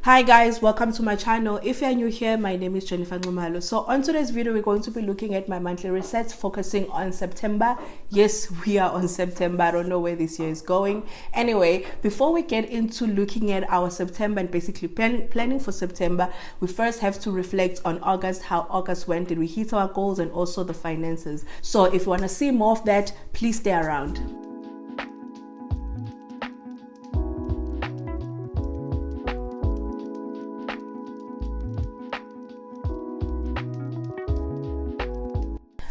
Hi guys, welcome to my channel. If you're new here, my name is Jennifer Ngumalo. So on today's video, we're going to be looking at my monthly resets, focusing on September. Yes, we are on September. I don't know where this year is going. Anyway, before we get into looking at our September and basically planning for September, we first have to reflect on August, how August went. Did we hit our goals, and also the finances? So if you want to see more of that, please stay around.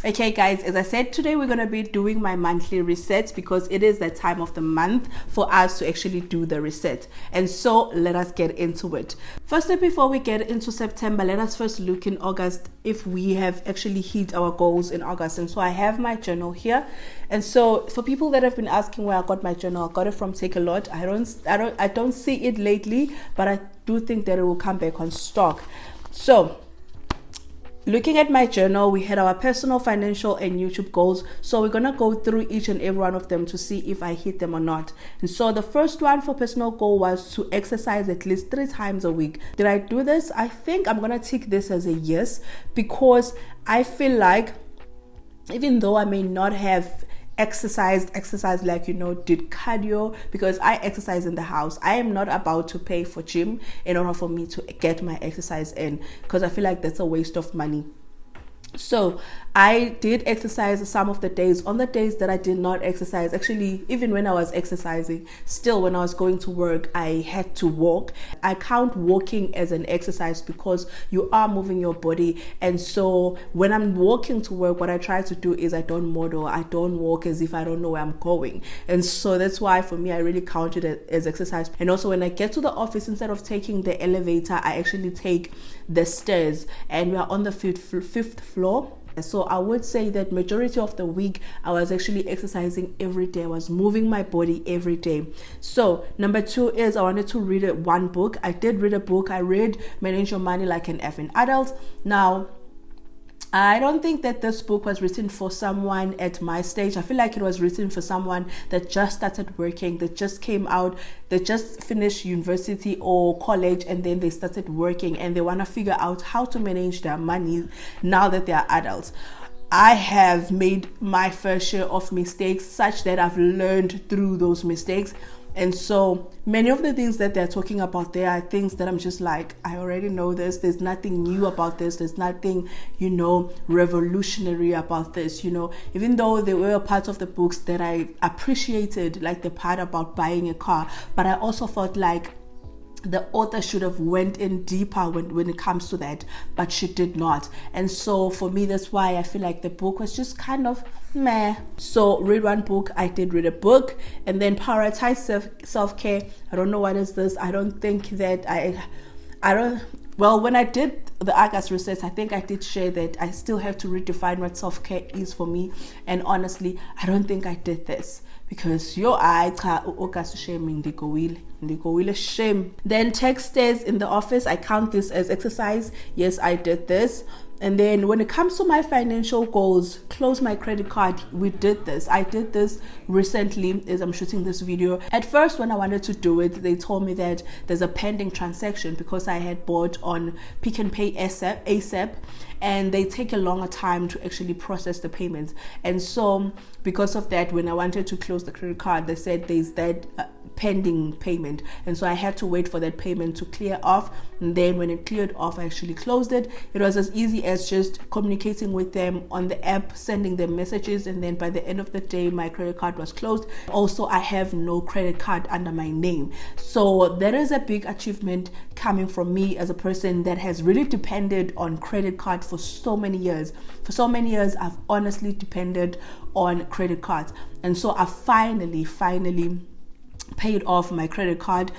Okay guys, as I said, today we're going to be doing my monthly reset because it is that time of the month for us to actually do the reset. And so let us get into it. Firstly, before we get into September, let us first look in August if we have actually hit our goals in August. And so I have my journal here. And so for people that have been asking where I got my journal, I got it from Take a Lot. I don't see it lately, but I do think that it will come back on stock. So looking at my journal, we had our personal, financial, and YouTube goals. So we're going to go through each and every one of them to see if I hit them or not. And so the first one for personal goal was to exercise at least 3 times a week. Did I do this? I think I'm going to tick this as a yes, because I feel like even though I may not have exercise like, did cardio, because I exercise in the house, I am not about to pay for gym in order for me to get my exercise in, because I feel like that's a waste of money. So I did exercise some of the days. On the days that I did not exercise, actually even when I was exercising, still when I was going to work, I had to walk. I count walking as an exercise because you are moving your body. And so when I'm walking to work, what I try to do is I don't model, I don't walk as if I don't know where I'm going. And so that's why for me, I really count it as exercise. And also when I get to the office, instead of taking the elevator, I actually take the stairs, and we are on the fifth floor. So I would say that majority of the week I was actually exercising every day. I was moving my body every day. So number 2 is I wanted to read one book. I did read a book. I read Manage Your Money Like an Effing Adult. Now, I don't think that this book was written for someone at my stage. I feel like it was written for someone that just started working, that just came out, that just finished university or college, and then they started working and they want to figure out how to manage their money now that they are adults. I have made my fair share of mistakes, such that I've learned through those mistakes. And so many of the things that they're talking about there are things that I'm just like, I already know this. There's nothing new about this. There's nothing, revolutionary about this, even though there were parts of the books that I appreciated, like the part about buying a car, but I also felt like the author should have went in deeper when it comes to that, but she did not. And so for me, that's why I feel like the book was just kind of meh. So read one book. I did read a book. And then prioritize self-care. I don't know what is this. I don't think that when I did the August research, I think I did share that I still have to redefine what self-care is for me. And honestly, I don't think I did this, because shame. Then text stays in the office. I count this as exercise. Yes, I did this. And then when it comes to my financial goals, close my credit card. We did this. I did this recently as I'm shooting this video. At first, when I wanted to do it, they told me that there's a pending transaction because I had bought on Pick and Pay ASAP, and they take a longer time to actually process the payments. And so because of that, when I wanted to close the credit card, they said there's that pending payment, and so I had to wait for that payment to clear off. And then when it cleared off, I actually closed it. It was as easy as just communicating with them on the app, sending them messages, and then by the end of the day, my credit card was closed. Also, I have no credit card under my name. So that is a big achievement coming from me as a person that has really depended on credit card for so many years. For so many years, I've honestly depended on credit cards. And so I finally paid off my credit card,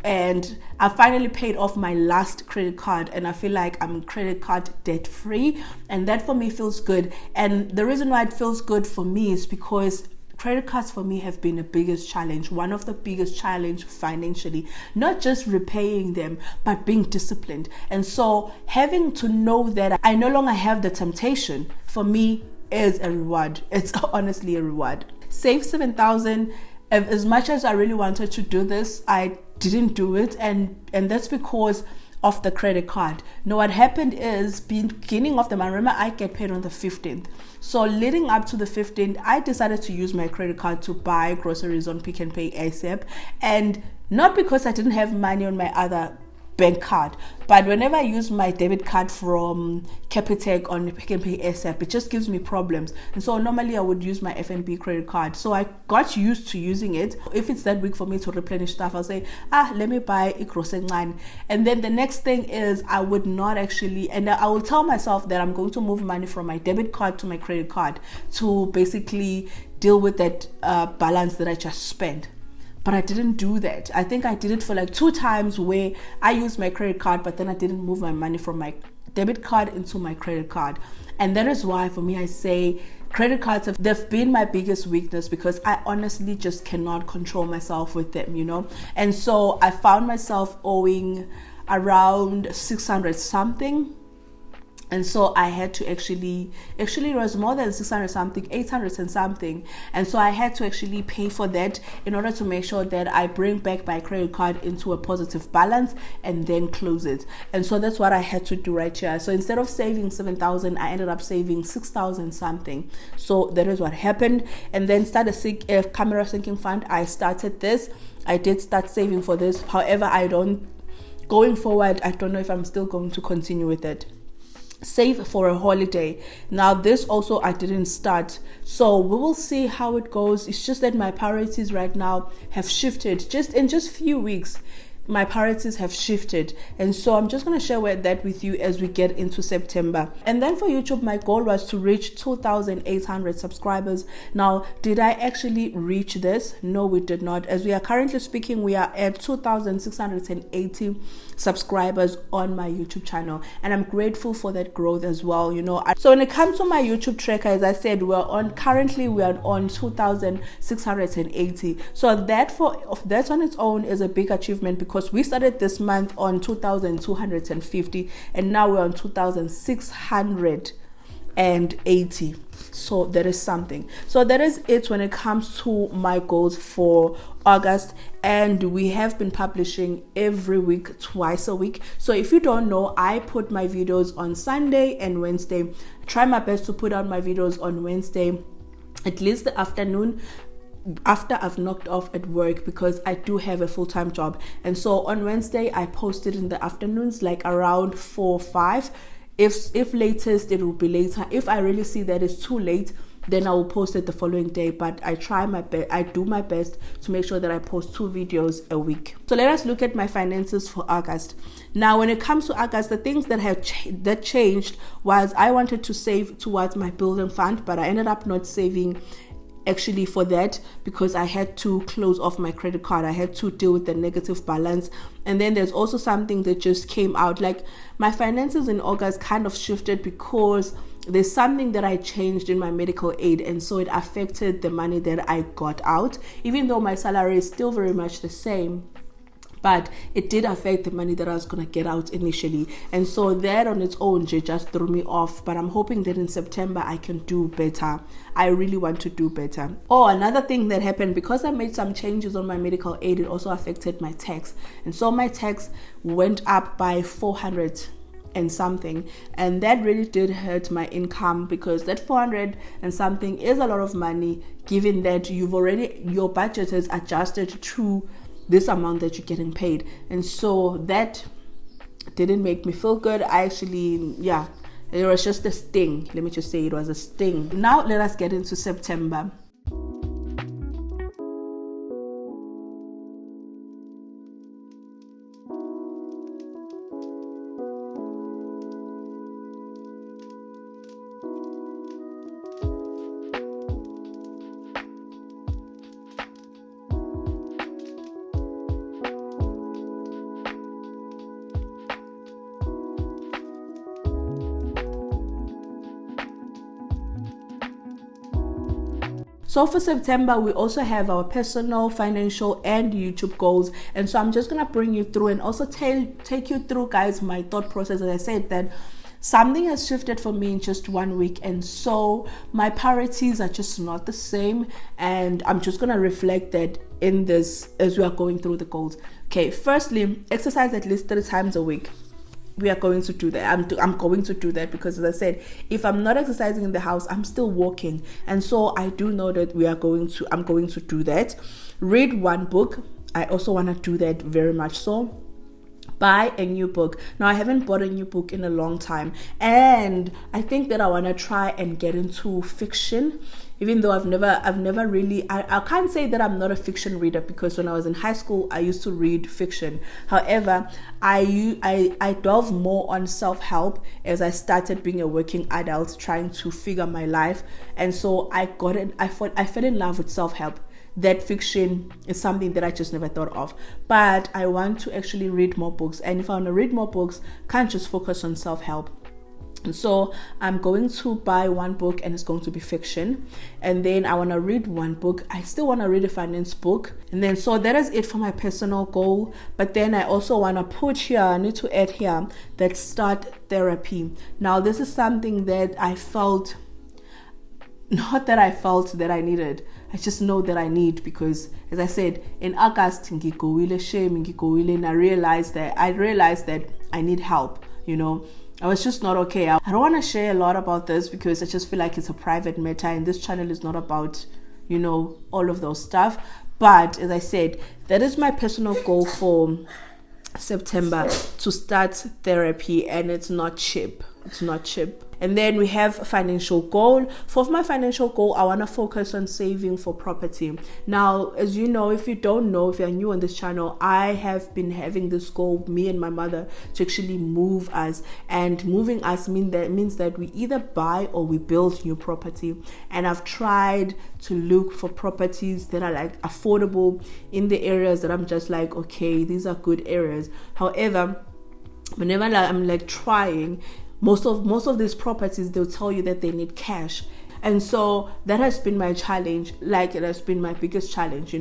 and I finally paid off my last credit card, and I feel like I'm credit card debt free, and that for me feels good. And the reason why it feels good for me is because credit cards for me have been the biggest challenge, one of the biggest challenge financially, not just repaying them, but being disciplined. And so having to know that I no longer have the temptation, for me, is a reward. It's honestly a reward. Save 7,000 As much as I really wanted to do this, I didn't do it, and that's because of the credit card. Now what happened is, beginning of the month, remember I get paid on the 15th, so leading up to the 15th, I decided to use my credit card to buy groceries on Pick and Pay ASAP, and not because I didn't have money on my other bank card, but whenever I use my debit card from Capitec on Pick and Pay ASAP, it just gives me problems. And so normally I would use my FNB credit card, so I got used to using it. If it's that week for me to replenish stuff, I'll say, let me buy a grocery line. And then the next thing is, I would not actually, and I will tell myself that I'm going to move money from my debit card to my credit card to basically deal with that balance that I just spent. But I didn't do that. I think I did it for like 2 times where I used my credit card, but then I didn't move my money from my debit card into my credit card. And that is why for me, I say credit cards they've been my biggest weakness, because I honestly just cannot control myself with them, you know. And so I found myself owing around 600 something. And so I had to actually it was more than 600 something, 800 and something. And so I had to actually pay for that in order to make sure that I bring back my credit card into a positive balance and then close it. And so that's what I had to do right here. So instead of saving 7,000, I ended up saving 6,000 something. So that is what happened. And then started a camera syncing fund. I started this. I did start saving for this. However, going forward, I don't know if I'm still going to continue with it. Save for a holiday. Now this also I didn't start, so we will see how it goes. It's just that my priorities right now have shifted. Just in few weeks, my priorities have shifted, and so I'm just going to share that with you as we get into September. And then for YouTube, my goal was to reach 2,800 subscribers. Now, did I actually reach this? No, we did not. As we are currently speaking, we are at 2,680 subscribers on my YouTube channel, and I'm grateful for that growth as well, you know. So when it comes to my YouTube tracker, as I said, currently we are on 2,680. So that on its own is a big achievement, because we started this month on 2,250 and now we're on 2,680. So that is something. So that is it when it comes to my goals for August, and we have been publishing every week, twice a week. So if you don't know, I put my videos on Sunday and Wednesday. I try my best to put out my videos on Wednesday, at least the afternoon, after I've knocked off at work, because I do have a full-time job. And so on Wednesday I posted in the afternoons, like around 4 or 5. If latest, it will be later. If I really see that it's too late, then I will post it the following day. But I try my best, I do my best to make sure that I post 2 videos a week. So let us look at my finances for August. Now when it comes to August, the things that changed was I wanted to save towards my building fund, but I ended up not saving actually for that, because I had to close off my credit card. I had to deal with the negative balance. And then there's also something that just came out, like my finances in August kind of shifted because there's something that I changed in my medical aid, and so it affected the money that I got out, even though my salary is still very much the same. But it did affect the money that I was going to get out initially. And so that on its own just threw me off. But I'm hoping that in September I can do better. I really want to do better. Oh, another thing that happened, because I made some changes on my medical aid, it also affected my tax. And so my tax went up by 400 and something, and that really did hurt my income, because that 400 and something is a lot of money, given that your budget is adjusted to this amount that you're getting paid. And so that didn't make me feel good. It was just a sting. Let me just say it was a sting. Now let us get into September. So for September, we also have our personal, financial, and YouTube goals. And so I'm just going to bring you through and also take you through, guys, my thought process. As I said, that something has shifted for me in just 1 week, and so my priorities are just not the same, and I'm just gonna reflect that in this as we are going through the goals. Okay, firstly, exercise at least 3 times a week. We are going to do that. I'm going to do that because, as I said, if I'm not exercising in the house, I'm still walking, and so I do know that I'm going to do that. Read 1 book. I also want to do that very much so. Buy a new book. Now, I haven't bought a new book in a long time, and I think that I want to try and get into fiction, even though I've never really, I can't say that I'm not a fiction reader, because when I was in high school, I used to read fiction. However, I delve more on self-help as I started being a working adult, trying to figure my life, and so I fell in love with self-help. That fiction is something that I just never thought of, but I want to actually read more books, and if I want to read more books, can't just focus on self-help. And so I'm going to buy 1 book, and it's going to be fiction, and then I want to read 1 book. I still want to read a finance book, and then so that is it for my personal goal. But then I also want to I need to add here that start therapy. Now, this is something that I felt, not that I felt that I needed, I just know that I need, because as I said, in August, and I realized that I need help. I was just not okay. I don't want to share a lot about this because I just feel like it's a private matter, and this channel is not about, all of those stuff. But as I said, that is my personal goal for September, to start therapy, and it's not cheap. And then we have a financial goal. For my financial goal, I want to focus on saving for property. Now, as you know, if you don't know, if you're new on this channel, I have been having this goal, me and my mother, to actually move us. And moving us means that we either buy or we build new property. And I've tried to look for properties that are like affordable in the areas that I'm just like, okay, these are good areas. However, whenever I'm like trying, most of these properties, they'll tell you that they need cash. And so that has been my challenge. Like, it has been my biggest challenge,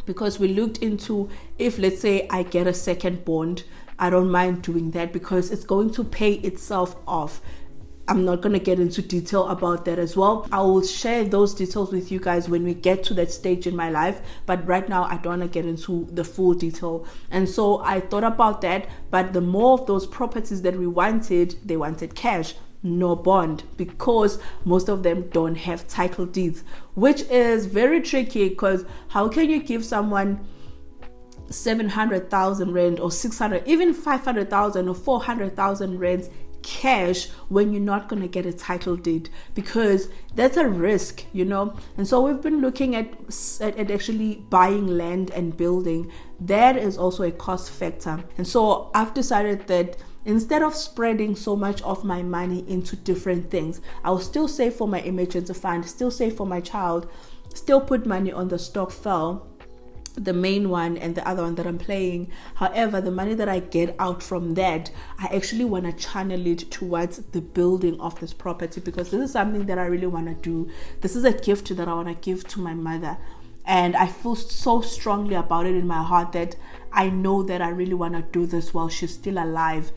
because we looked into, if let's say I get a second bond, I don't mind doing that because it's going to pay itself off. I'm not going to get into detail about that as well. I will share those details with you guys when we get to that stage in my life. But right now, I don't want to get into the full detail. And so I thought about that. But the more of those properties that we wanted, they wanted cash, no bond, because most of them don't have title deeds, which is very tricky, because how can you give someone 700,000 rand or 600, even 500,000 or 400,000 rands cash when you're not going to get a title deed? Because that's a risk, and so we've been looking at actually buying land and building. That is also a cost factor, and so I've decided that instead of spreading so much of my money into different things, I'll still save for my emergency fund, still save for my child, still put money on the stokvel, the main one, and the other one that I'm playing. However, the money that I get out from that, I actually want to channel it towards the building of this property, because this is something that I really want to do. This is a gift that I want to give to my mother, and I feel so strongly about it in my heart that I know that I really want to do this while she's still alive,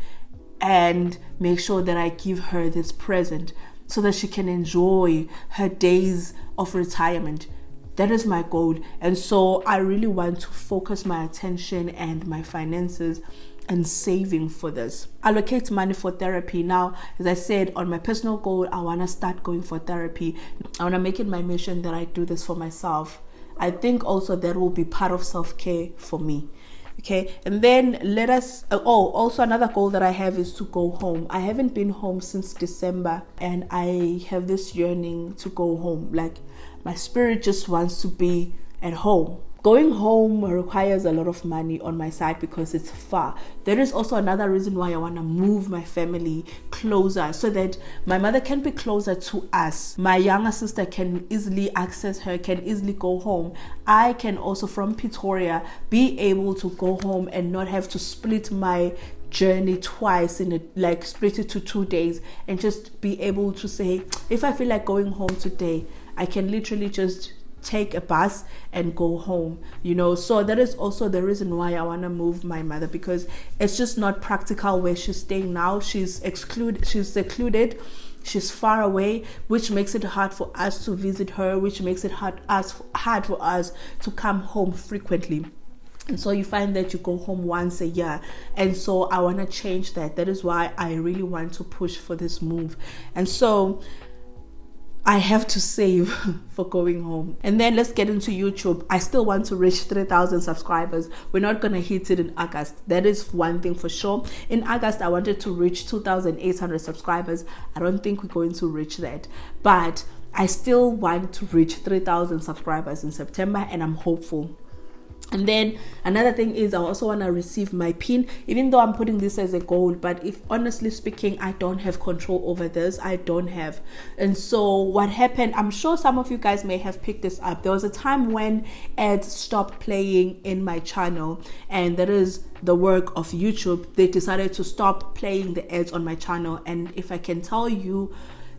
and make sure that I give her this present so that she can enjoy her days of retirement. That is my goal. And so I really want to focus my attention and my finances and saving for this. Allocate money for therapy. Now, as I said, on my personal goal, I want to start going for therapy. I want to make it my mission that I do this for myself. I think also that will be part of self-care for me. Okay, and then also another goal that I have is to go home. I haven't been home since December, and I have this yearning to go home. Like, my spirit just wants to be at home. Going home requires a lot of money on my side because it's far. There is also another reason why I want to move my family closer, so that my mother can be closer to us. My younger sister can easily access her, can easily go home. I can also, from Pretoria, be able to go home and not have to split my journey twice, split it to 2 days, and just be able to say, if I feel like going home today, I can literally just take a bus and go home, you know. So that is also the reason why I want to move my mother, because it's just not practical where she's staying now. She's secluded, she's far away, which makes it hard for us to visit her, which makes it hard for us to come home frequently. And so you find that you go home once a year. And so I want to change that. That is why I really want to push for this move. And so I have to save for going home. And then let's get into YouTube. I still want to reach 3,000 subscribers. We're not going to hit it in August. That is one thing for sure. In August, I wanted to reach 2,800 subscribers. I don't think we're going to reach that. But I still want to reach 3,000 subscribers in September, and I'm hopeful. And then another thing is I also want to receive my pin, even though I'm putting this as a goal. But if honestly speaking, I don't have control over this. I don't have. And so what happened, I'm sure some of you guys may have picked this up. There was a time when ads stopped playing in my channel, and that is the work of YouTube. They decided to stop playing the ads on my channel. And if I can tell you,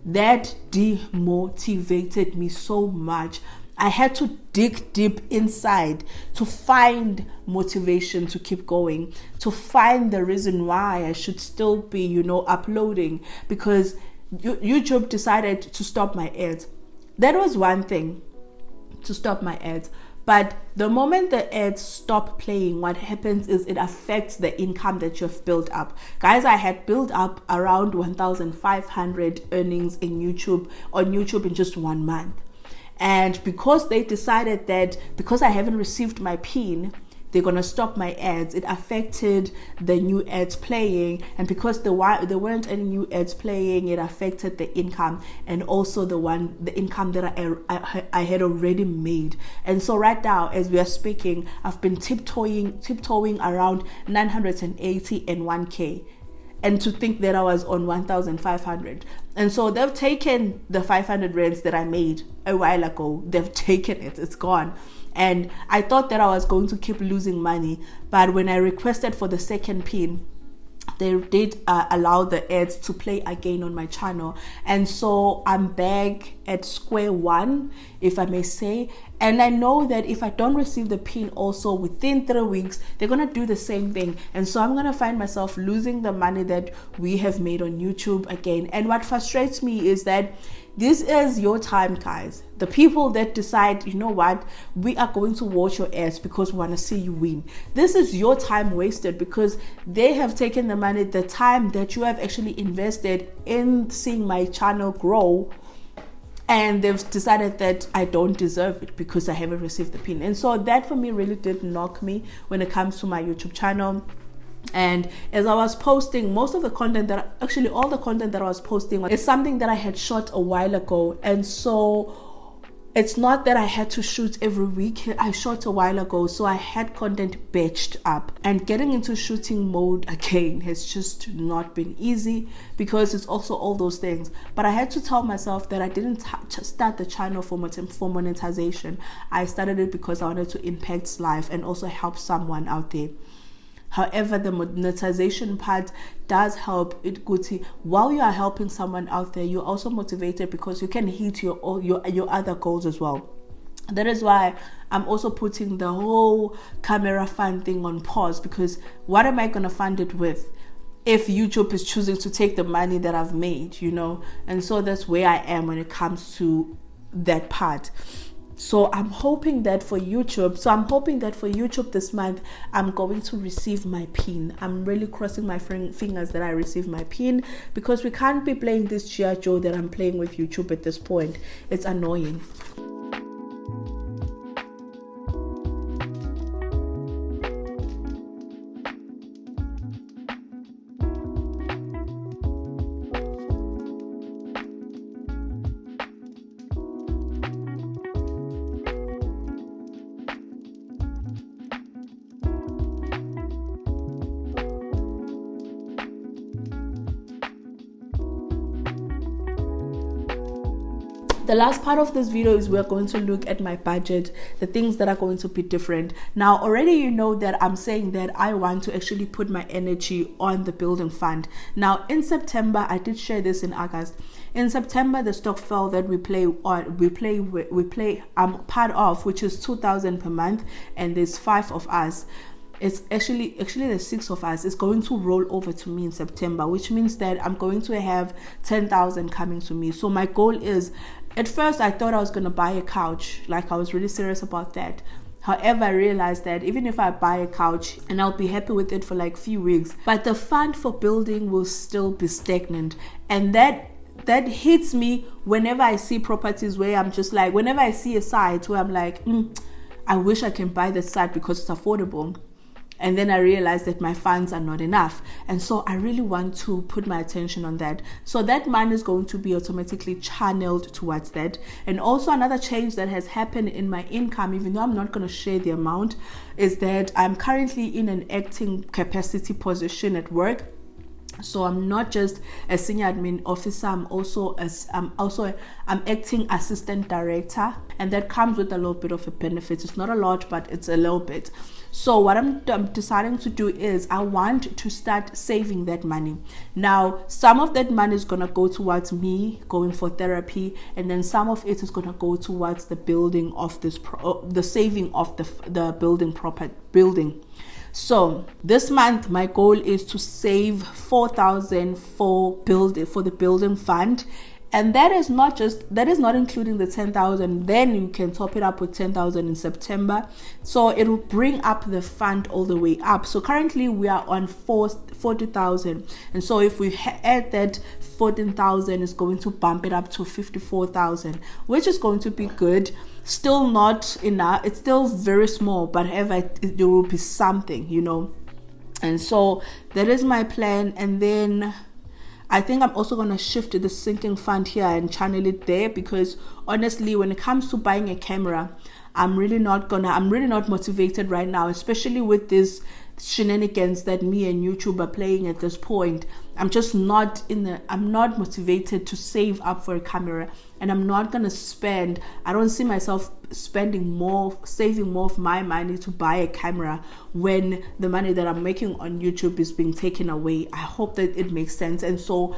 that demotivated me so much. I had to dig deep inside to find motivation to keep going, to find the reason why I should still be, you know, uploading, because YouTube decided to stop my ads. That was one thing, to stop my ads. But the moment the ads stop playing, what happens is it affects the income that you've built up. Guys, I had built up around 1,500 earnings on YouTube in just 1 month. And because they decided that because I haven't received my PIN, they're going to stop my ads, it affected the new ads playing. And because there weren't any new ads playing, it affected the income, and also the income that I had already made. And so right now, as we are speaking, I've been tiptoeing around 980 and 1K. And to think that I was on 1,500. And so they've taken the 500 rands that I made a while ago. They've taken it. It's gone. And I thought that I was going to keep losing money. But when I requested for the second PIN, they did allow the ads to play again on my channel. And so I'm back at square one, if I may say. And I know that if I don't receive the PIN also within 3 weeks, they're going to do the same thing. And so I'm going to find myself losing the money that we have made on YouTube again. And what frustrates me is that this is your time, guys. The people that decide, you know what, we are going to watch your ads because we want to see you win. This is your time wasted, because they have taken the money, the time that you have actually invested in seeing my channel grow, and they've decided that I don't deserve it because I haven't received the PIN. And so that for me really did knock me when it comes to my YouTube channel. And as I was posting, most of the content all the content that I was posting is something that I had shot a while ago. And so it's not that I had to shoot every week. I shot a while ago, so I had content batched up. And getting into shooting mode again has just not been easy, because it's also all those things. But I had to tell myself that I didn't start the channel for monetization. I started it because I wanted to impact life and also help someone out there. However, the monetization part does help it, Guti. While you are helping someone out there, you're also motivated because you can hit your other goals as well. That is why I'm also putting the whole camera fund thing on pause, because what am I going to fund it with if YouTube is choosing to take the money that I've made, you know? And so that's where I am when it comes to that part. So I'm hoping that for YouTube, this month, I'm going to receive my PIN. I'm really crossing my fingers that I receive my PIN, because we can't be playing this G.I. Joe that I'm playing with YouTube at this point. It's annoying. The last part of this video is we're going to look at my budget, the things that are going to be different. Now, already you know that I'm saying that I want to actually put my energy on the building fund. Now, in September, I did share this in August. In September, the stock fell that I'm part of, which is 2,000 per month, and there's 5 of us. It's actually there's 6 of us. It's going to roll over to me in September, which means that I'm going to have 10,000 coming to me. So my goal is, at first I thought I was going to buy a couch, like I was really serious about that. However, I realized that even if I buy a couch and I'll be happy with it for like few weeks, but the fund for building will still be stagnant. And that hits me whenever I see properties where I'm just like, whenever I see a site where I'm like, I wish I can buy this site because it's affordable. And then I realized that my funds are not enough. And so I really want to put my attention on that. So that money is going to be automatically channeled towards that. And also another change that has happened in my income, even though I'm not going to share the amount, is that I'm currently in an acting capacity position at work. So I'm not just a senior admin officer, I'm acting assistant director, and that comes with a little bit of a benefit. It's not a lot, but it's a little bit. So what I'm deciding to do is I want to start saving that money. Now, some of that money is going to go towards me going for therapy, and then some of it is going to go towards the building of the saving of the building. So this month, my goal is to save 4,000 for the building fund. And that is not including the 10,000. Then you can top it up with 10,000 in September. So it will bring up the fund all the way up. So currently we are on 40,000. And so if we add that 14,000, it's going to bump it up to 54,000, which is going to be good. Still not enough. It's still very small, but however, there will be something, you know. And so that is my plan. And then I think I'm also going to shift to the sinking fund here and channel it there, because honestly, when it comes to buying a camera, I'm really not motivated right now, especially with this shenanigans that me and YouTuber are playing at this point. I'm not motivated to save up for a camera, and I'm not going to spend, I don't see myself saving more of my money to buy a camera when the money that I'm making on YouTube is being taken away. I hope that it makes sense. And so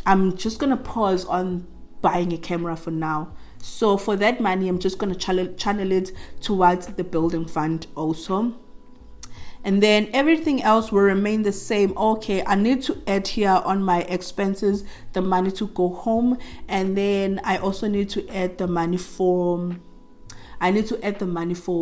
I'm just going to pause on buying a camera for now. So for that money, I'm just going to channel it towards the building fund also. And then everything else will remain the same. Okay, I need to add here on my expenses the money to go home, and then I also need to add the money for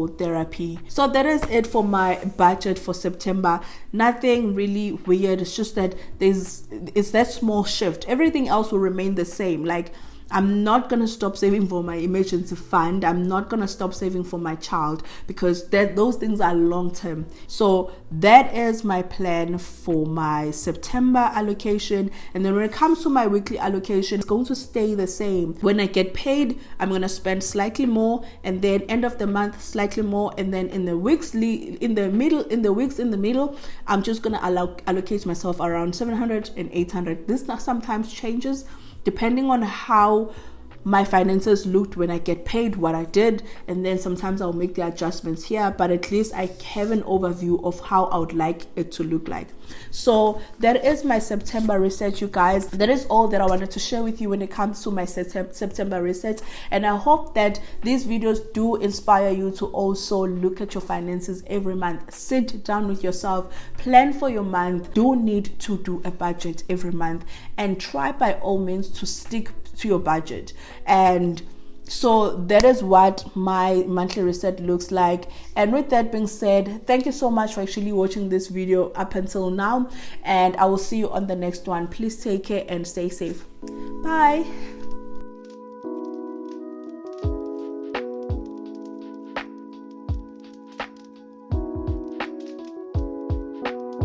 therapy. So that is it for my budget for September. Nothing really weird. It's just that it's that small shift. Everything else will remain the same. Like, I'm not going to stop saving for my emergency fund. I'm not going to stop saving for my child, because those things are long term. So that is my plan for my September allocation. And then when it comes to my weekly allocation, it's going to stay the same. When I get paid, I'm going to spend slightly more, and then end of the month slightly more, and then in the weeks in the middle, I'm just going to allocate myself around 700 and 800. This sometimes changes depending on how my finances looked when I get paid, what I did, and then sometimes I'll make the adjustments here, but at least I have an overview of how I would like it to look like. So that is my September reset, you guys. That is all that I wanted to share with you when it comes to my September reset, and I hope that these videos do inspire you to also look at your finances every month. Sit down with yourself, plan for your month. Do need to do a budget every month, and try by all means to stick to your budget. And so that is what my monthly reset looks like. And with that being said, thank you so much for actually watching this video up until now, and I will see you on the next one. Please take care and stay safe. Bye.